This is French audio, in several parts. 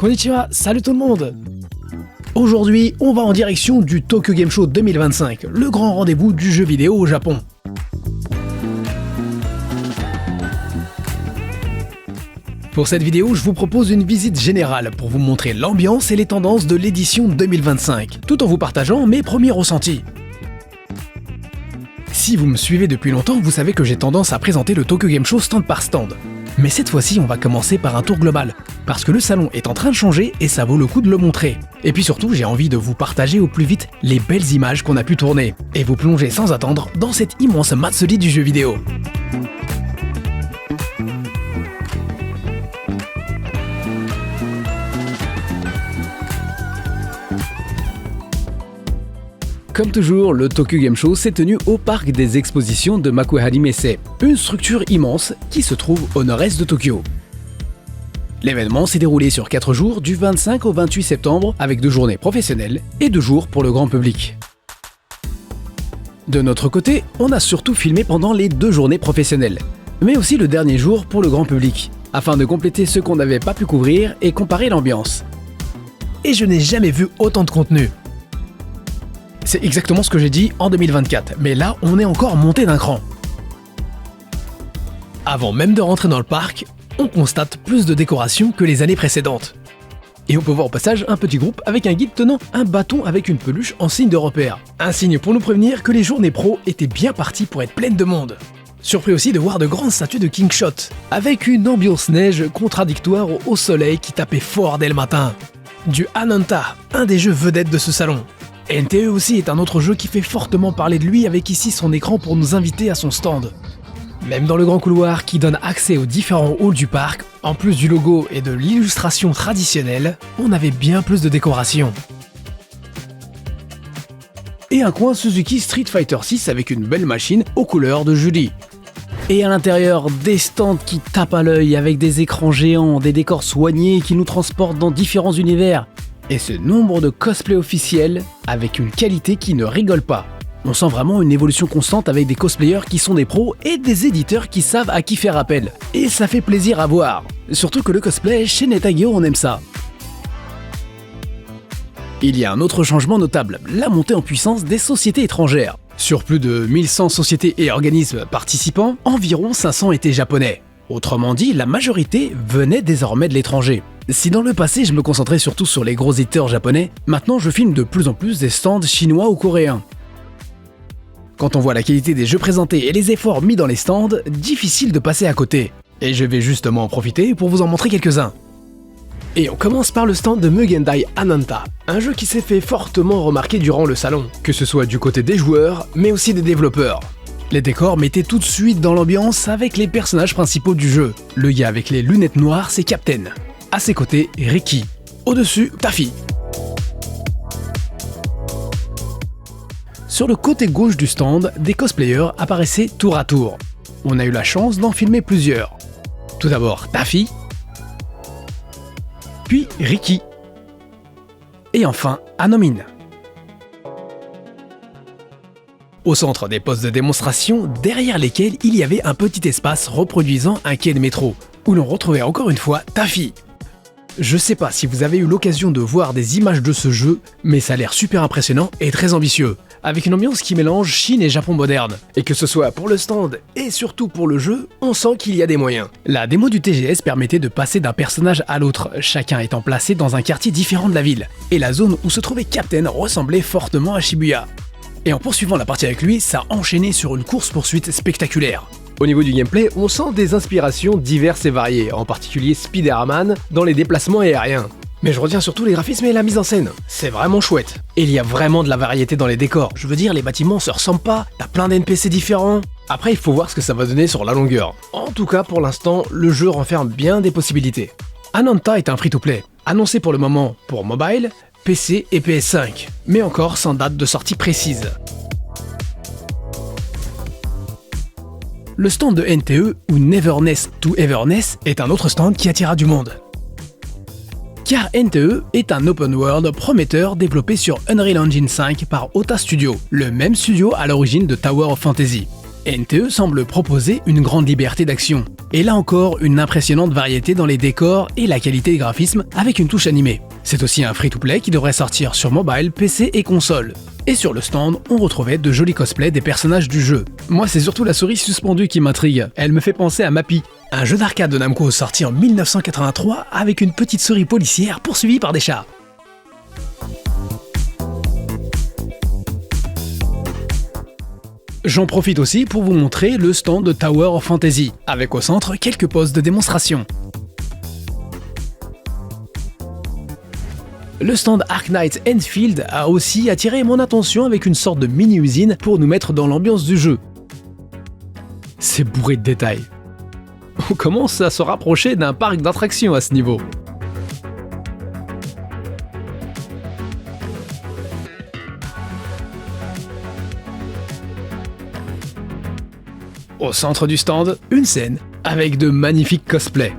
Konnichiwa, salut tout le monde! Aujourd'hui, on va en direction du Tokyo Game Show 2025, le grand rendez-vous du jeu vidéo au Japon. Pour cette vidéo, je vous propose une visite générale pour vous montrer l'ambiance et les tendances de l'édition 2025, tout en vous partageant mes premiers ressentis. Si vous me suivez depuis longtemps, vous savez que j'ai tendance à présenter le Tokyo Game Show stand par stand. Mais cette fois-ci, on va commencer par un tour global, parce que le salon est en train de changer et ça vaut le coup de le montrer. Et puis surtout, j'ai envie de vous partager au plus vite les belles images qu'on a pu tourner, et vous plonger sans attendre dans cette immense matsuri du jeu vidéo. Comme toujours, le Tokyo Game Show s'est tenu au parc des expositions de Makuhari Messe, une structure immense qui se trouve au nord-est de Tokyo. L'événement s'est déroulé sur 4 jours, du 25 au 28 septembre, avec 2 journées professionnelles et 2 jours pour le grand public. De notre côté, on a surtout filmé pendant les 2 journées professionnelles, mais aussi le dernier jour pour le grand public, afin de compléter ce qu'on n'avait pas pu couvrir et comparer l'ambiance. Et je n'ai jamais vu autant de contenu. C'est exactement ce que j'ai dit en 2024, mais là, on est encore monté d'un cran. Avant même de rentrer dans le parc, on constate plus de décorations que les années précédentes. Et on peut voir au passage un petit groupe avec un guide tenant un bâton avec une peluche en signe de repère. Un signe pour nous prévenir que les journées pro étaient bien parties pour être pleines de monde. Surpris aussi de voir de grandes statues de King Shot, avec une ambiance neige contradictoire au soleil qui tapait fort dès le matin. Du Ananta, un des jeux vedettes de ce salon. NTE aussi est un autre jeu qui fait fortement parler de lui avec ici son écran pour nous inviter à son stand. Même dans le grand couloir qui donne accès aux différents halls du parc, en plus du logo et de l'illustration traditionnelle, on avait bien plus de décoration. Et un coin Suzuki Street Fighter 6 avec une belle machine aux couleurs de Julie. Et à l'intérieur, des stands qui tapent à l'œil avec des écrans géants, des décors soignés qui nous transportent dans différents univers. Et ce nombre de cosplays officiels avec une qualité qui ne rigole pas. On sent vraiment une évolution constante avec des cosplayers qui sont des pros et des éditeurs qui savent à qui faire appel. Et ça fait plaisir à voir. Surtout que le cosplay, chez Netageo, on aime ça. Il y a un autre changement notable, la montée en puissance des sociétés étrangères. Sur plus de 1100 sociétés et organismes participants, environ 500 étaient japonais. Autrement dit, la majorité venait désormais de l'étranger. Si dans le passé je me concentrais surtout sur les gros éditeurs japonais, maintenant je filme de plus en plus des stands chinois ou coréens. Quand on voit la qualité des jeux présentés et les efforts mis dans les stands, difficile de passer à côté. Et je vais justement en profiter pour vous en montrer quelques-uns. Et on commence par le stand de Mugendai Ananta, un jeu qui s'est fait fortement remarquer durant le salon, que ce soit du côté des joueurs, mais aussi des développeurs. Les décors mettaient tout de suite dans l'ambiance avec les personnages principaux du jeu. Le gars avec les lunettes noires, c'est Captain. À ses côtés, Ricky. Au-dessus, Taffy. Sur le côté gauche du stand, des cosplayers apparaissaient tour à tour. On a eu la chance d'en filmer plusieurs. Tout d'abord Taffy, puis Ricky, et enfin Anomin. Au centre des postes de démonstration, derrière lesquels il y avait un petit espace reproduisant un quai de métro, où l'on retrouvait encore une fois Taffy. Je sais pas si vous avez eu l'occasion de voir des images de ce jeu, mais ça a l'air super impressionnant et très ambitieux, avec une ambiance qui mélange Chine et Japon moderne. Et que ce soit pour le stand et surtout pour le jeu, on sent qu'il y a des moyens. La démo du TGS permettait de passer d'un personnage à l'autre, chacun étant placé dans un quartier différent de la ville. Et la zone où se trouvait Captain ressemblait fortement à Shibuya. Et en poursuivant la partie avec lui, ça enchaînait sur une course-poursuite spectaculaire. Au niveau du gameplay, on sent des inspirations diverses et variées, en particulier Spider-Man dans les déplacements aériens. Mais je retiens surtout les graphismes et la mise en scène, c'est vraiment chouette. Et il y a vraiment de la variété dans les décors, je veux dire les bâtiments se ressemblent pas, t'as plein d'NPC différents. Après il faut voir ce que ça va donner sur la longueur. En tout cas pour l'instant, le jeu renferme bien des possibilités. Ananta est un free-to-play, annoncé pour le moment pour mobile, PC et PS5, mais encore sans date de sortie précise. Le stand de NTE, ou Neverness to Everness, est un autre stand qui attira du monde. Car NTE est un open world prometteur développé sur Unreal Engine 5 par Ota Studio, le même studio à l'origine de Tower of Fantasy. NTE semble proposer une grande liberté d'action. Et là encore, une impressionnante variété dans les décors et la qualité des graphismes avec une touche animée. C'est aussi un free-to-play qui devrait sortir sur mobile, PC et console. Et sur le stand, on retrouvait de jolis cosplays des personnages du jeu. Moi, c'est surtout la souris suspendue qui m'intrigue. Elle me fait penser à Mappy, un jeu d'arcade de Namco sorti en 1983 avec une petite souris policière poursuivie par des chats. J'en profite aussi pour vous montrer le stand de Tower of Fantasy, avec au centre quelques postes de démonstration. Le stand Ark Knight Enfield a aussi attiré mon attention avec une sorte de mini-usine pour nous mettre dans l'ambiance du jeu. C'est bourré de détails. On commence à se rapprocher d'un parc d'attractions à ce niveau. Au centre du stand, une scène avec de magnifiques cosplays.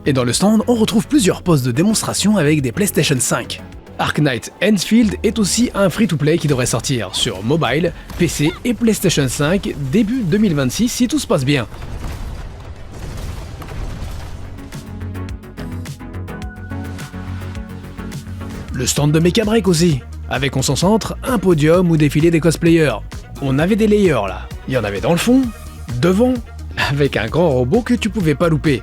Et dans le stand, on retrouve plusieurs postes de démonstration avec des PlayStation 5. Ark Knight Enfield est aussi un free-to-play qui devrait sortir sur mobile, PC et PlayStation 5 début 2026 si tout se passe bien. Le stand de Mecha Break aussi, avec en son centre un podium où défilaient des cosplayers. On avait des layers là, il y en avait dans le fond, devant, avec un grand robot que tu pouvais pas louper.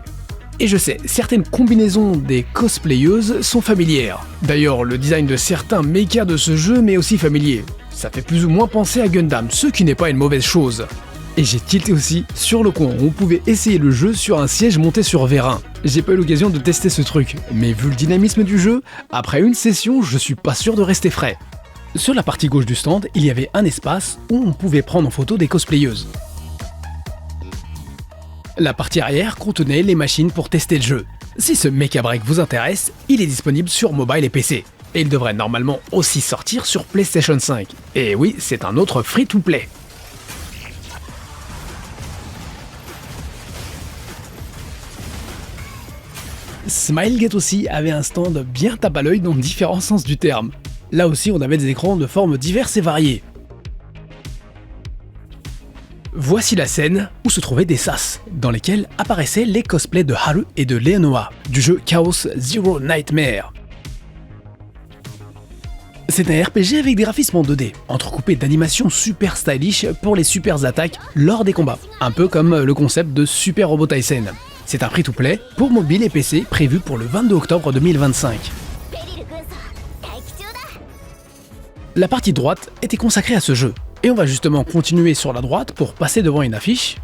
Et je sais, certaines combinaisons des cosplayeuses sont familières. D'ailleurs, le design de certains mechas de ce jeu m'est aussi familier. Ça fait plus ou moins penser à Gundam, ce qui n'est pas une mauvaise chose. Et j'ai tilté aussi sur le coin où on pouvait essayer le jeu sur un siège monté sur vérin. J'ai pas eu l'occasion de tester ce truc, mais vu le dynamisme du jeu, après une session, je suis pas sûr de rester frais. Sur la partie gauche du stand, il y avait un espace où on pouvait prendre en photo des cosplayeuses. La partie arrière contenait les machines pour tester le jeu. Si ce Mecha Break vous intéresse, il est disponible sur mobile et PC. Et il devrait normalement aussi sortir sur PlayStation 5. Et oui, c'est un autre free-to-play. Smilegate aussi avait un stand bien tape à l'œil dans différents sens du terme. Là aussi, on avait des écrans de formes diverses et variées. Voici la scène où se trouvaient des sas, dans lesquels apparaissaient les cosplays de Haru et de Leonoa, du jeu Chaos Zero Nightmare. C'est un RPG avec des graphismes en 2D, entrecoupés d'animations super stylish pour les super attaques lors des combats, un peu comme le concept de Super Robot Tyson. C'est un free-to-play pour mobile et PC prévu pour le 22 octobre 2025. La partie droite était consacrée à ce jeu, et on va justement continuer sur la droite pour passer devant une affiche,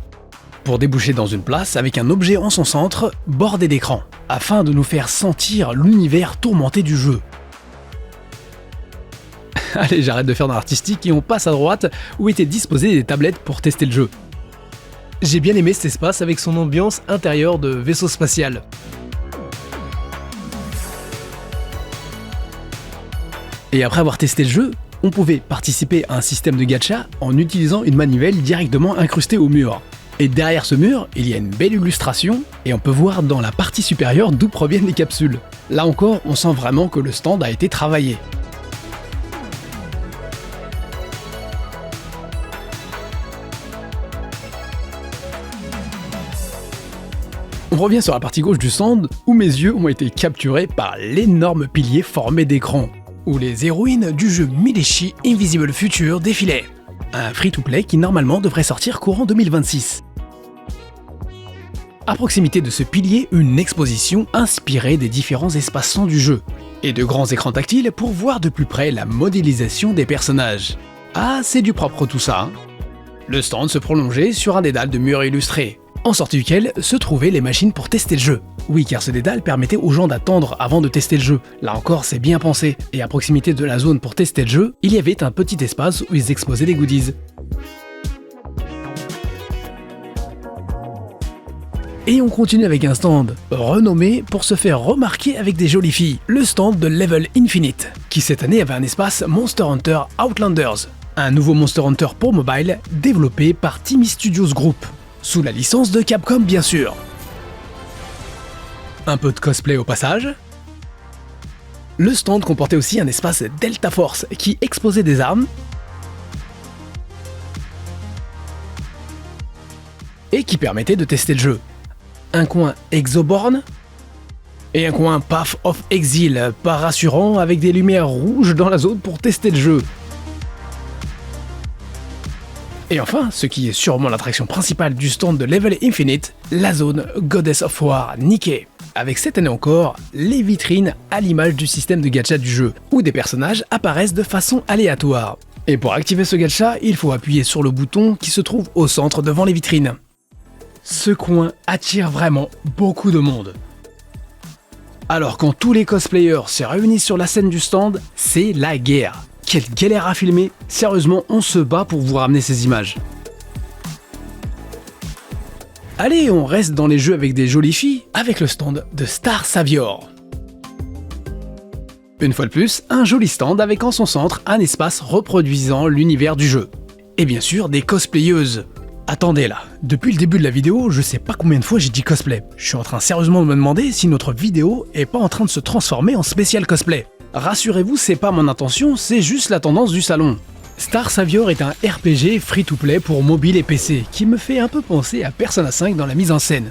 pour déboucher dans une place avec un objet en son centre, bordé d'écran, afin de nous faire sentir l'univers tourmenté du jeu. Allez, j'arrête de faire dans l'artistique et on passe à droite où étaient disposées des tablettes pour tester le jeu. J'ai bien aimé cet espace avec son ambiance intérieure de vaisseau spatial. Et après avoir testé le jeu, on pouvait participer à un système de gacha en utilisant une manivelle directement incrustée au mur. Et derrière ce mur, il y a une belle illustration et on peut voir dans la partie supérieure d'où proviennent les capsules. Là encore, on sent vraiment que le stand a été travaillé. On revient sur la partie gauche du stand où mes yeux ont été capturés par l'énorme pilier formé d'écran, où les héroïnes du jeu Mileshi Invisible Future défilaient. Un free-to-play qui normalement devrait sortir courant 2026. À proximité de ce pilier, une exposition inspirée des différents espaces-temps du jeu, et de grands écrans tactiles pour voir de plus près la modélisation des personnages. Ah, c'est du propre tout ça, hein. Le stand se prolongeait sur un dédale de murs illustrés, en sortie duquel se trouvaient les machines pour tester le jeu. Oui, car ce dédale permettait aux gens d'attendre avant de tester le jeu. Là encore, c'est bien pensé. Et à proximité de la zone pour tester le jeu, il y avait un petit espace où ils exposaient des goodies. Et on continue avec un stand renommé pour se faire remarquer avec des jolies filles, le stand de Level Infinite, qui cette année avait un espace Monster Hunter Outlanders, un nouveau Monster Hunter pour mobile développé par Timmy Studios Group, sous la licence de Capcom bien sûr. Un peu de cosplay au passage. Le stand comportait aussi un espace Delta Force qui exposait des armes et qui permettait de tester le jeu. Un coin Exoborn et un coin Path of Exile, pas rassurant, avec des lumières rouges dans la zone pour tester le jeu. Et enfin, ce qui est sûrement l'attraction principale du stand de Level Infinite, la zone Goddess of War Nikke. Avec cette année encore, les vitrines à l'image du système de gacha du jeu, où des personnages apparaissent de façon aléatoire. Et pour activer ce gacha, il faut appuyer sur le bouton qui se trouve au centre devant les vitrines. Ce coin attire vraiment beaucoup de monde. Alors quand tous les cosplayers se réunissent sur la scène du stand, c'est la guerre. Quelle galère à filmer, sérieusement on se bat pour vous ramener ces images. Allez, on reste dans les jeux avec des jolies filles, avec le stand de Star Savior. Une fois de plus, un joli stand avec en son centre un espace reproduisant l'univers du jeu. Et bien sûr des cosplayeuses. Attendez là, depuis le début de la vidéo, je sais pas combien de fois j'ai dit cosplay. Je suis en train sérieusement de me demander si notre vidéo est pas en train de se transformer en spécial cosplay. Rassurez-vous, c'est pas mon intention, c'est juste la tendance du salon. Star Savior est un RPG free-to-play pour mobile et PC, qui me fait un peu penser à Persona 5 dans la mise en scène.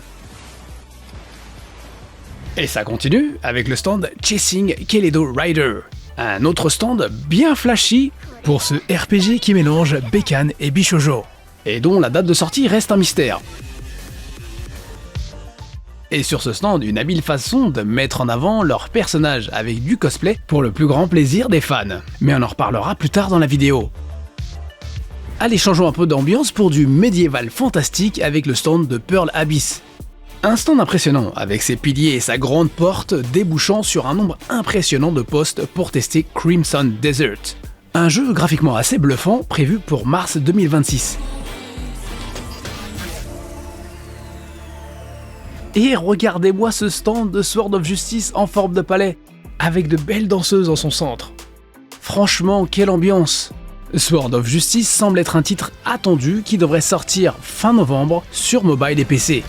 Et ça continue avec le stand Chasing Keledo Rider, un autre stand bien flashy pour ce RPG qui mélange Bekan et Bishoujo, et dont la date de sortie reste un mystère. Et sur ce stand, une habile façon de mettre en avant leurs personnages avec du cosplay pour le plus grand plaisir des fans. Mais on en reparlera plus tard dans la vidéo. Allez, changeons un peu d'ambiance pour du médiéval fantastique avec le stand de Pearl Abyss. Un stand impressionnant, avec ses piliers et sa grande porte débouchant sur un nombre impressionnant de postes pour tester Crimson Desert. Un jeu graphiquement assez bluffant, prévu pour mars 2026. Et regardez-moi ce stand de Sword of Justice en forme de palais, avec de belles danseuses en son centre. Franchement, quelle ambiance! Sword of Justice semble être un titre attendu qui devrait sortir fin novembre sur mobile et PC.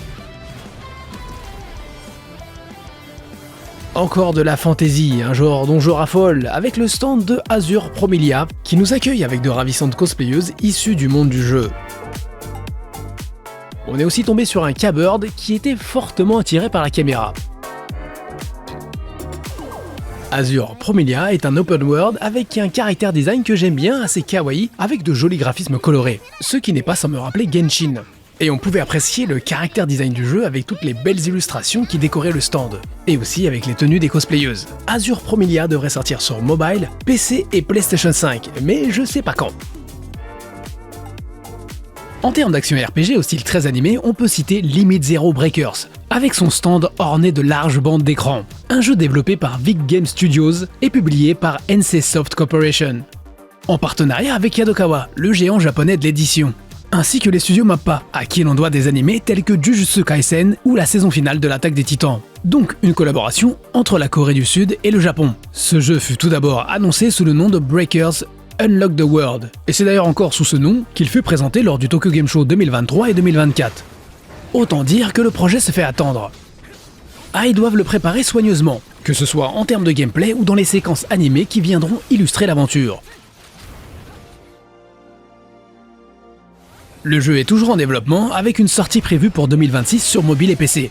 Encore de la fantasy, un genre dont je raffole, avec le stand de Azure Promilia, qui nous accueille avec de ravissantes cosplayeuses issues du monde du jeu. On est aussi tombé sur un K-Bird qui était fortement attiré par la caméra. Azure Promilia est un open world avec un caractère design que j'aime bien, assez kawaii, avec de jolis graphismes colorés, ce qui n'est pas sans me rappeler Genshin. Et on pouvait apprécier le caractère design du jeu avec toutes les belles illustrations qui décoraient le stand, et aussi avec les tenues des cosplayeuses. Azure Promilia devrait sortir sur mobile, PC et PlayStation 5, mais je sais pas quand. En termes d'action RPG au style très animé, on peut citer Limit Zero Breakers, avec son stand orné de larges bandes d'écran. Un jeu développé par Vic Game Studios et publié par NCSoft Corporation, en partenariat avec Kadokawa, le géant japonais de l'édition, ainsi que les studios Mappa, à qui l'on doit des animés tels que Jujutsu Kaisen ou la saison finale de l'Attaque des Titans. Donc une collaboration entre la Corée du Sud et le Japon. Ce jeu fut tout d'abord annoncé sous le nom de Breakers Unlock the World, et c'est d'ailleurs encore sous ce nom qu'il fut présenté lors du Tokyo Game Show 2023 et 2024. Autant dire que le projet se fait attendre. Ah, ils doivent le préparer soigneusement, que ce soit en termes de gameplay ou dans les séquences animées qui viendront illustrer l'aventure. Le jeu est toujours en développement avec une sortie prévue pour 2026 sur mobile et PC.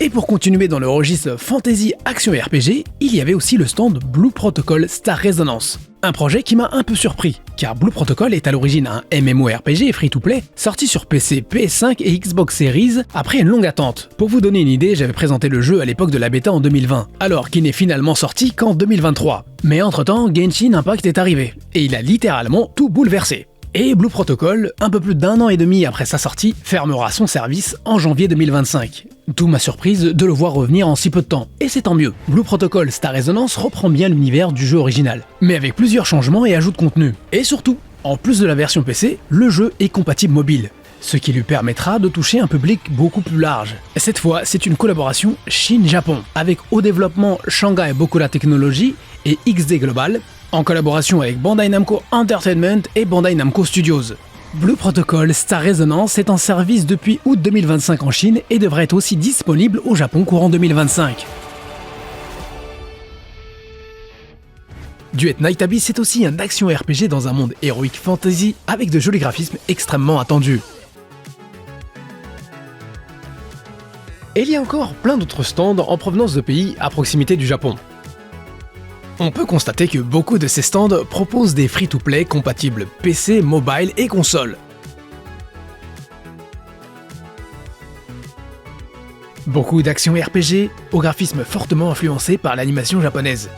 Et pour continuer dans le registre Fantasy Action RPG, il y avait aussi le stand Blue Protocol Star Resonance. Un projet qui m'a un peu surpris, car Blue Protocol est à l'origine un MMORPG free-to-play sorti sur PC, PS5 et Xbox Series après une longue attente. Pour vous donner une idée, j'avais présenté le jeu à l'époque de la bêta en 2020, alors qu'il n'est finalement sorti qu'en 2023. Mais entre-temps, Genshin Impact est arrivé, et il a littéralement tout bouleversé. Et Blue Protocol, un peu plus d'1 an et demi après sa sortie, fermera son service en janvier 2025. D'où ma surprise de le voir revenir en si peu de temps, et c'est tant mieux. Blue Protocol Star Resonance reprend bien l'univers du jeu original, mais avec plusieurs changements et ajouts de contenu. Et surtout, en plus de la version PC, le jeu est compatible mobile, ce qui lui permettra de toucher un public beaucoup plus large. Cette fois, c'est une collaboration Chine-Japon, avec au développement Shanghai Bokura Technology et XD Global, en collaboration avec Bandai Namco Entertainment et Bandai Namco Studios. Blue Protocol Star Resonance est en service depuis août 2025 en Chine et devrait être aussi disponible au Japon courant 2025. Duet Night Abyss est aussi un action RPG dans un monde héroïque fantasy avec de jolis graphismes extrêmement attendus. Et il y a encore plein d'autres stands en provenance de pays à proximité du Japon. On peut constater que beaucoup de ces stands proposent des free-to-play compatibles PC, mobile et console. Beaucoup d'actions RPG au graphisme fortement influencé par l'animation japonaise.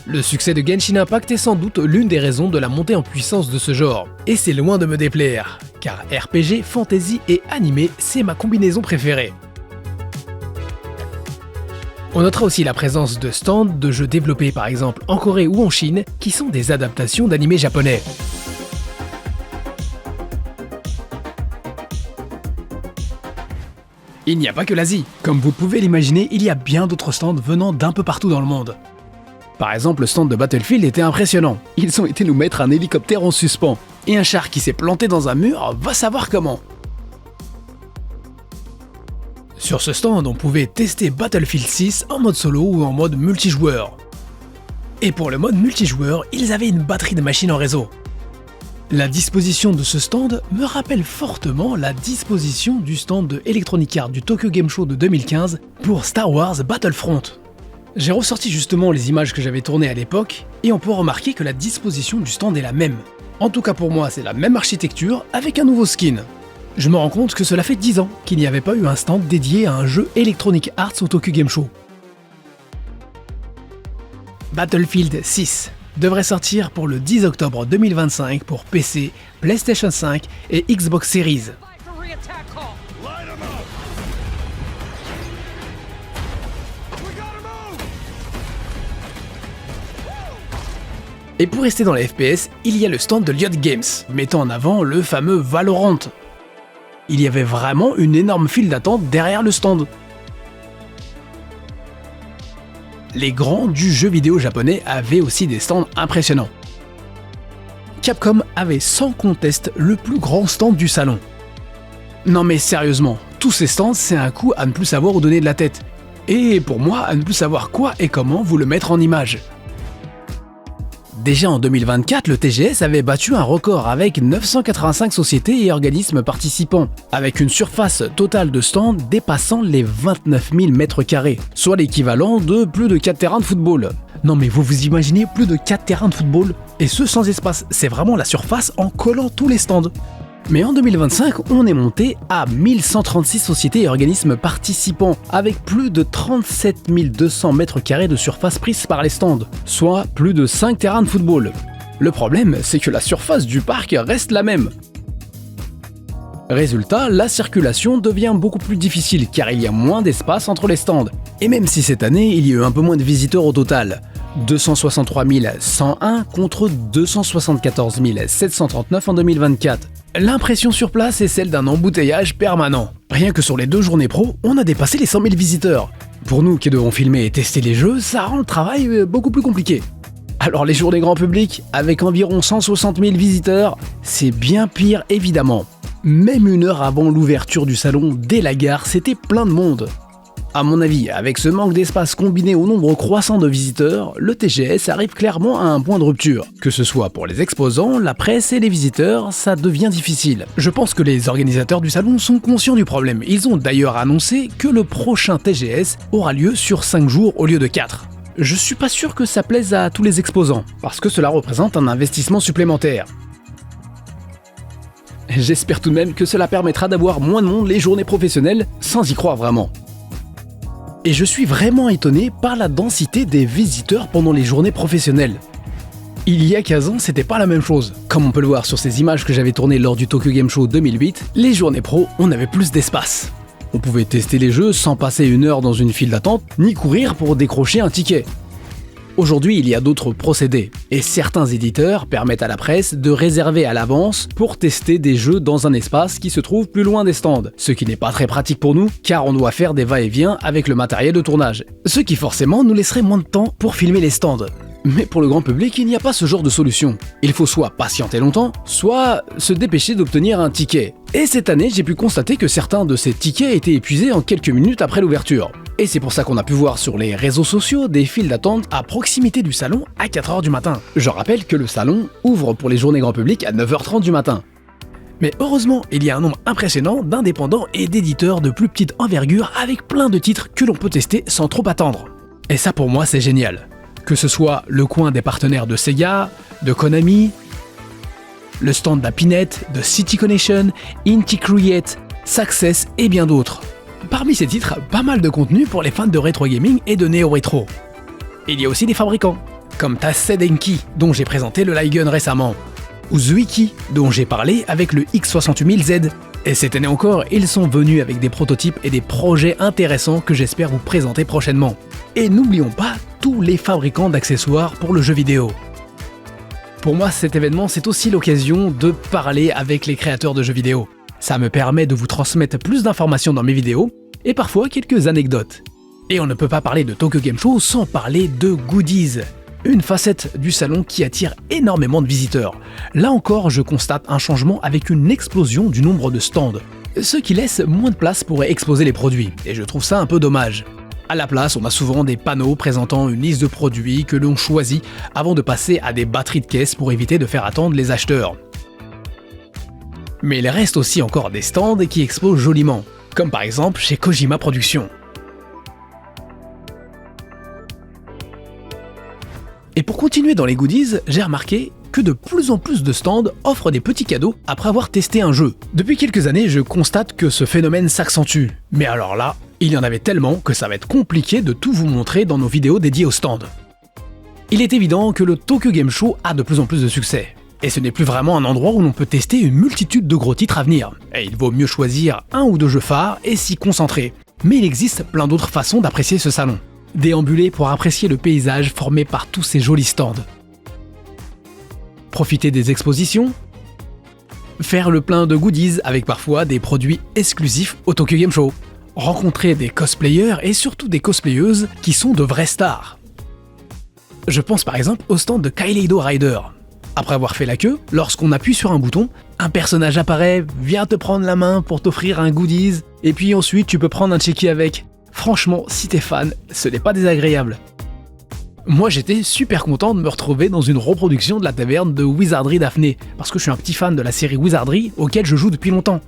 Le succès de Genshin Impact est sans doute l'une des raisons de la montée en puissance de ce genre. Et c'est loin de me déplaire, car RPG, fantasy et animé, c'est ma combinaison préférée. On notera aussi la présence de stands de jeux développés par exemple en Corée ou en Chine, qui sont des adaptations d'animés japonais. Il n'y a pas que l'Asie. Comme vous pouvez l'imaginer, il y a bien d'autres stands venant d'un peu partout dans le monde. Par exemple, le stand de Battlefield était impressionnant. Ils ont été nous mettre un hélicoptère en suspens. Et un char qui s'est planté dans un mur, va savoir comment. Sur ce stand, on pouvait tester Battlefield 6 en mode solo ou en mode multijoueur. Et pour le mode multijoueur, ils avaient une batterie de machines en réseau. La disposition de ce stand me rappelle fortement la disposition du stand de Electronic Arts du Tokyo Game Show de 2015 pour Star Wars Battlefront. J'ai ressorti justement les images que j'avais tournées à l'époque, et on peut remarquer que la disposition du stand est la même. En tout cas pour moi, c'est la même architecture avec un nouveau skin. Je me rends compte que cela fait 10 ans qu'il n'y avait pas eu un stand dédié à un jeu Electronic Arts au Tokyo Game Show. Battlefield 6 devrait sortir pour le 10 octobre 2025 pour PC, PlayStation 5 et Xbox Series. Et pour rester dans les FPS, il y a le stand de Riot Games, mettant en avant le fameux Valorant. Il y avait vraiment une énorme file d'attente derrière le stand. Les grands du jeu vidéo japonais avaient aussi des stands impressionnants. Capcom avait sans conteste le plus grand stand du salon. Non mais sérieusement, tous ces stands c'est un coup à ne plus savoir où donner de la tête. Et pour moi, à ne plus savoir quoi et comment vous le mettre en image. Déjà en 2024, le TGS avait battu un record avec 985 sociétés et organismes participants, avec une surface totale de stands dépassant les 29 000 m², soit l'équivalent de plus de 4 terrains de football. Non mais vous imaginez plus de 4 terrains de football? Et ce sans espace, c'est vraiment la surface en collant tous les stands. Mais en 2025, on est monté à 1136 sociétés et organismes participants, avec plus de 37 200 m² de surface prise par les stands, soit plus de 5 terrains de football. Le problème, c'est que la surface du parc reste la même. Résultat, la circulation devient beaucoup plus difficile car il y a moins d'espace entre les stands. Et même si cette année, il y a eu un peu moins de visiteurs au total, 263 101 contre 274 739 en 2024. L'impression sur place est celle d'un embouteillage permanent. Rien que sur les 2 journées pro, on a dépassé les 100 000 visiteurs. Pour nous qui devons filmer et tester les jeux, ça rend le travail beaucoup plus compliqué. Alors les journées grand public, avec environ 160 000 visiteurs, c'est bien pire évidemment. Même 1 heure avant l'ouverture du salon, dès la gare, c'était plein de monde. À mon avis, avec ce manque d'espace combiné au nombre croissant de visiteurs, le TGS arrive clairement à un point de rupture. Que ce soit pour les exposants, la presse et les visiteurs, ça devient difficile. Je pense que les organisateurs du salon sont conscients du problème. Ils ont d'ailleurs annoncé que le prochain TGS aura lieu sur 5 jours au lieu de 4. Je suis pas sûr que ça plaise à tous les exposants, parce que cela représente un investissement supplémentaire. J'espère tout de même que cela permettra d'avoir moins de monde les journées professionnelles, sans y croire vraiment. Et je suis vraiment étonné par la densité des visiteurs pendant les journées professionnelles. Il y a 15 ans, c'était pas la même chose. Comme on peut le voir sur ces images que j'avais tournées lors du Tokyo Game Show 2008, les journées pro, on avait plus d'espace. On pouvait tester les jeux sans passer 1 heure dans une file d'attente, ni courir pour décrocher un ticket. Aujourd'hui, il y a d'autres procédés, et certains éditeurs permettent à la presse de réserver à l'avance pour tester des jeux dans un espace qui se trouve plus loin des stands, ce qui n'est pas très pratique pour nous, car on doit faire des va-et-vient avec le matériel de tournage, ce qui forcément nous laisserait moins de temps pour filmer les stands. Mais pour le grand public, il n'y a pas ce genre de solution. Il faut soit patienter longtemps, soit se dépêcher d'obtenir un ticket. Et cette année, j'ai pu constater que certains de ces tickets étaient épuisés en quelques minutes après l'ouverture. Et c'est pour ça qu'on a pu voir sur les réseaux sociaux des files d'attente à proximité du salon à 4h du matin. Je rappelle que le salon ouvre pour les journées grand public à 9h30 du matin. Mais heureusement, il y a un nombre impressionnant d'indépendants et d'éditeurs de plus petite envergure avec plein de titres que l'on peut tester sans trop attendre. Et ça pour moi c'est génial. Que ce soit le coin des partenaires de Sega, de Konami, le stand d'Apinet, de City Connection, Inti Create, Success et bien d'autres. Parmi ces titres, pas mal de contenu pour les fans de rétro gaming et de néo-rétro. Il y a aussi des fabricants, comme Tasset Denki, dont j'ai présenté le Ligun récemment, ou Zuiki, dont j'ai parlé avec le X68000Z. Et cette année encore, ils sont venus avec des prototypes et des projets intéressants que j'espère vous présenter prochainement. Et n'oublions pas tous les fabricants d'accessoires pour le jeu vidéo. Pour moi, cet événement, c'est aussi l'occasion de parler avec les créateurs de jeux vidéo. Ça me permet de vous transmettre plus d'informations dans mes vidéos, et parfois quelques anecdotes. Et on ne peut pas parler de Tokyo Game Show sans parler de goodies. Une facette du salon qui attire énormément de visiteurs. Là encore, je constate un changement avec une explosion du nombre de stands, ce qui laisse moins de place pour exposer les produits, et je trouve ça un peu dommage. À la place, on a souvent des panneaux présentant une liste de produits que l'on choisit avant de passer à des batteries de caisses pour éviter de faire attendre les acheteurs. Mais il reste aussi encore des stands qui exposent joliment, comme par exemple chez Kojima Productions. Et pour continuer dans les goodies, j'ai remarqué que de plus en plus de stands offrent des petits cadeaux après avoir testé un jeu. Depuis quelques années, je constate que ce phénomène s'accentue. Mais alors là, il y en avait tellement que ça va être compliqué de tout vous montrer dans nos vidéos dédiées aux stands. Il est évident que le Tokyo Game Show a de plus en plus de succès. Et ce n'est plus vraiment un endroit où l'on peut tester une multitude de gros titres à venir. Et il vaut mieux choisir un ou deux jeux phares et s'y concentrer. Mais il existe plein d'autres façons d'apprécier ce salon. Déambuler pour apprécier le paysage formé par tous ces jolis stands. Profiter des expositions. Faire le plein de goodies avec parfois des produits exclusifs au Tokyo Game Show. Rencontrer des cosplayers et surtout des cosplayeuses qui sont de vraies stars. Je pense par exemple au stand de Kaleido Rider. Après avoir fait la queue, lorsqu'on appuie sur un bouton, un personnage apparaît, vient te prendre la main pour t'offrir un goodies, et puis ensuite tu peux prendre un chéquier avec. Franchement, si t'es fan, ce n'est pas désagréable. Moi j'étais super content de me retrouver dans une reproduction de la taverne de Wizardry Daphné, parce que je suis un petit fan de la série Wizardry auquel je joue depuis longtemps.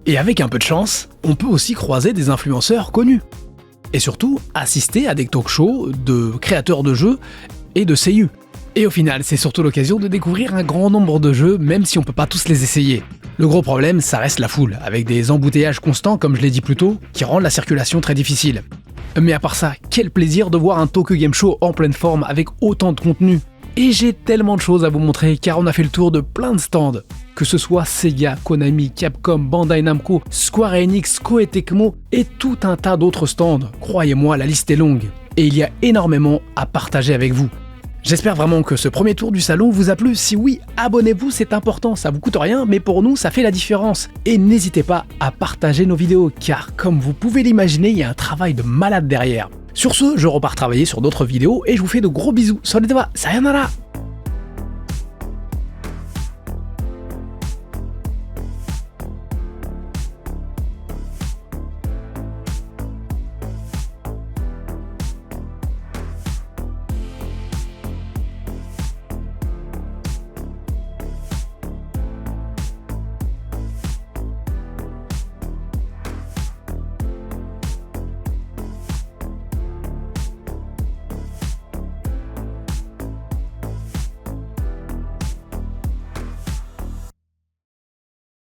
Et avec un peu de chance, on peut aussi croiser des influenceurs connus. Et surtout, assister à des talk-shows de créateurs de jeux et de seiyuu. Et au final, c'est surtout l'occasion de découvrir un grand nombre de jeux, même si on peut pas tous les essayer. Le gros problème, ça reste la foule, avec des embouteillages constants, comme je l'ai dit plus tôt, qui rendent la circulation très difficile. Mais à part ça, quel plaisir de voir un Tokyo Game Show en pleine forme avec autant de contenu. Et j'ai tellement de choses à vous montrer car on a fait le tour de plein de stands. Que ce soit Sega, Konami, Capcom, Bandai Namco, Square Enix, Koei Tecmo et tout un tas d'autres stands. Croyez-moi, la liste est longue. Et il y a énormément à partager avec vous. J'espère vraiment que ce premier tour du salon vous a plu. Si oui, abonnez-vous, c'est important, ça vous coûte rien, mais pour nous, ça fait la différence. Et n'hésitez pas à partager nos vidéos, car comme vous pouvez l'imaginer, il y a un travail de malade derrière. Sur ce, je repars travailler sur d'autres vidéos et je vous fais de gros bisous. Sayonara.